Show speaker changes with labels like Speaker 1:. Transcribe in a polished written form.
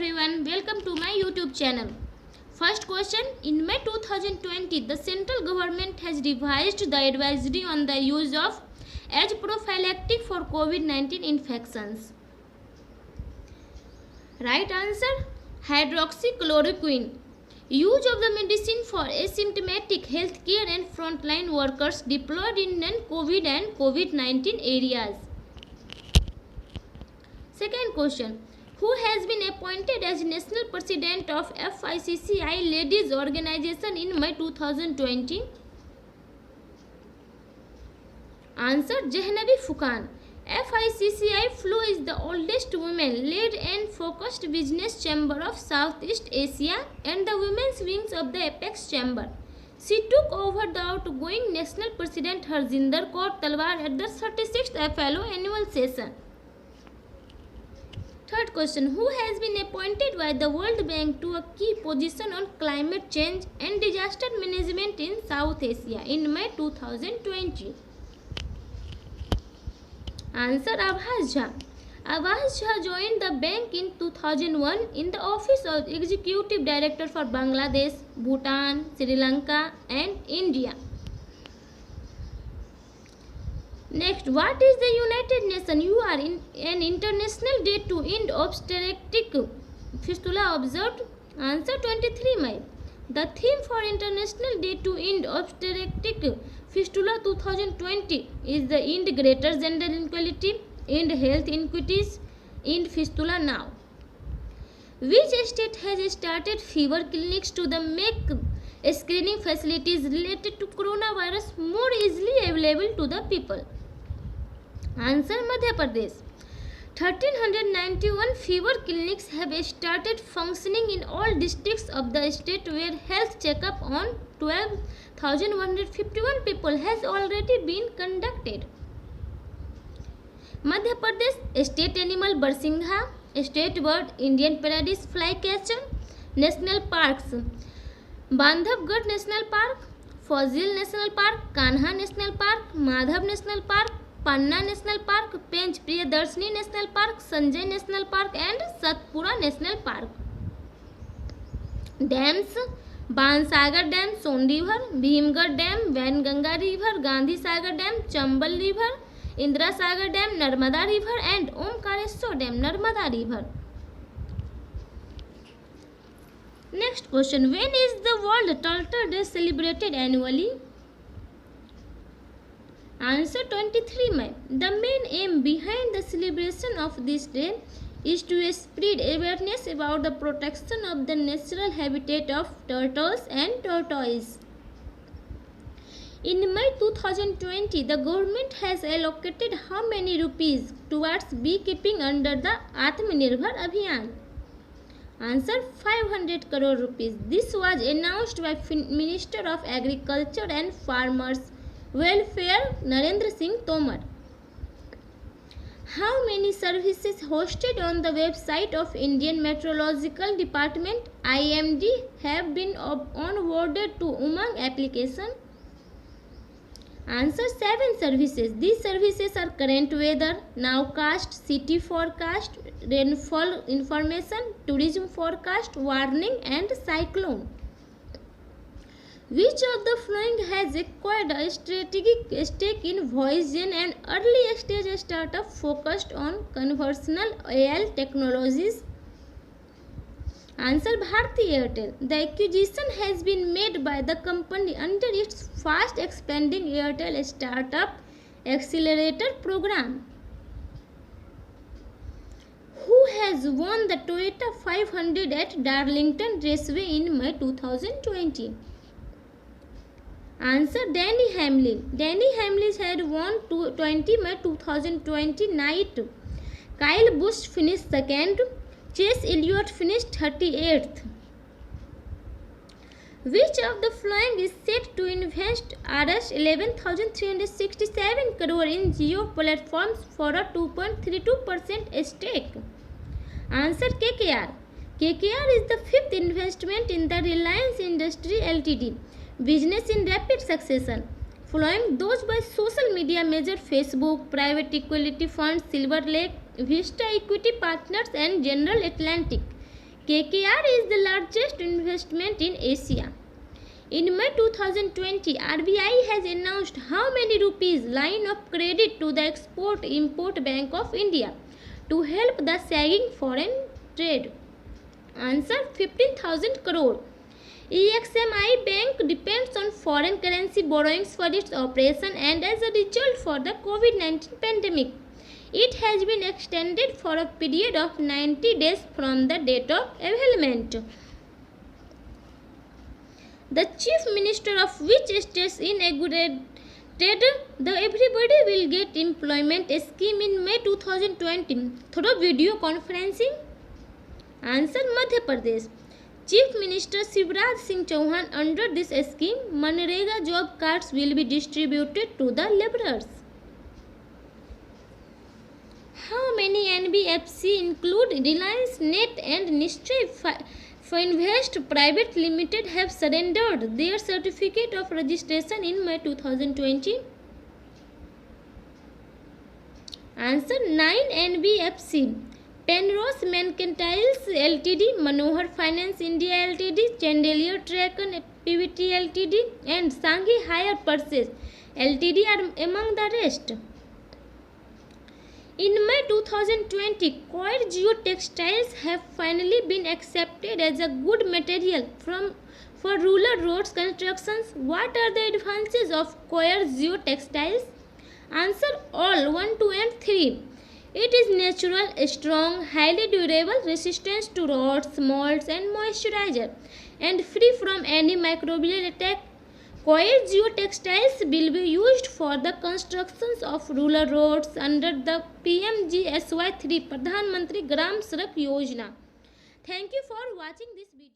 Speaker 1: everyone, welcome to my YouTube channel. First question, in May 2020, the central government has revised the advisory on the use of as prophylactic for COVID-19 infections. Right answer, hydroxychloroquine. Use of the medicine for asymptomatic healthcare and frontline workers deployed in non-COVID and COVID-19 areas. Second question, who has been appointed as National President of FICCI Ladies Organization in May 2020? Answer, Jahnavi Fukan. FICCI FLO is the oldest women-led and focused business chamber of Southeast Asia and the women's wings of the Apex Chamber. She took over the outgoing National President Harjinder Kaur Talwar at the 36th FLO annual session. Third question, who has been appointed by the World Bank to a key position on climate change and disaster management in South Asia in May 2020? Answer, Abhas Jha. Abhas Jha joined the bank in 2001 in the office of Executive Director for Bangladesh, Bhutan, Sri Lanka and India. Next, what is the United Nations an International Day to End Obstetric Fistula observed? Answer, 23 May. The theme for International Day to End Obstetric Fistula 2020 is the End Greater Gender Inequality, End Health Inequities, End Fistula Now. Which state has started fever clinics to make screening facilities related to coronavirus more easily available to the people? Answer, Madhya Pradesh. 1391 fever clinics have started functioning in all districts of the state where health checkup on 12,151 people has already been conducted. Madhya Pradesh state animal Barsingha, state bird Indian Paradise flycatcher, national parks Bandhavgarh National Park, Fazil National Park, Kanha National Park, Madhav National Park, Panna National Park, Pench Priyadarshini National Park, Sanjay National Park and Satpura National Park. Dams, Bansagar Dam, Son River, Bhimgarh Dam, Vainganga River, Gandhi Sagar Dam, Chambal River, Indra Sagar Dam, Narmada River and Omkareshwar Dam, Narmada River. Next question, when is the World Turtle Day celebrated annually? Answer, 23 May. The main aim behind the celebration of this day is to spread awareness about the protection of the natural habitat of turtles and tortoises. In May 2020, the government has allocated how many rupees towards beekeeping under the Atmanirbhar Abhiyan? Answer, 500 crore rupees. This was announced by Minister of Agriculture and Farmers Welfare Narendra Singh Tomar. How many services hosted on the website of Indian Meteorological Department IMD have been onboarded to Umang application? Answer, 7 services. These services are current weather, nowcast, city forecast, rainfall information, tourism forecast, warning and cyclone. Which of the following has acquired a strategic stake in Voicegen, an early stage startup focused on conversational AI technologies? Answer, Bharti Airtel. The acquisition has been made by the company under its fast expanding Airtel Startup Accelerator program. Who has won the Toyota 500 at Darlington Raceway in May 2020? Answer, Danny Hamlin. Danny Hamlin had won 20 May 2020 night. Kyle Busch finished second. Chase Elliott finished 38th. Which of the following is set to invest Rs 11,367 crore in Jio platforms for a 2.32% stake? Answer, KKR. KKR is the fifth investment in the Reliance Industry Ltd. Business in rapid succession, following those by social media major Facebook, private equity fund Silver Lake, Vista Equity Partners and General Atlantic. KKR is the largest investment in Asia. In May 2020, RBI has announced how many rupees line of credit to the Export-Import Bank of India to help the sagging foreign trade. Answer 15,000 crore. EXMI Bank depends on foreign currency borrowings for its operation, and as a result for the COVID-19 pandemic, it has been extended for a period of 90 days from the date of availment. The Chief Minister of which states inaugurated the Everybody Will Get Employment scheme in May 2020 through video conferencing? Answer Madhya Pradesh. Chief Minister Shivraj Singh Chauhan, under this scheme, Manrega job cards will be distributed to the laborers. How many NBFC include Reliance Net and Nischay Finvest Private Limited have surrendered their certificate of registration in May 2020? Answer 9 NBFC. Penrose Mercantiles Ltd, Manohar Finance India Ltd, Chandelier Tracker PVT Ltd and Sanghi Hire Purchase Ltd are among the rest. In May 2020, Coir Geotextiles have finally been accepted as a good material for rural roads constructions. What are the advantages of Coir Geotextiles? Answer all 1, 2 and 3. It is natural, strong, highly durable, resistant to rots, molds and moisturizer, and free from any microbial attack. Coir Geotextiles will be used for the constructions of rural roads under the PMGSY 3 Pradhan Mantri Gram Sadak Yojana. Thank you for watching this video.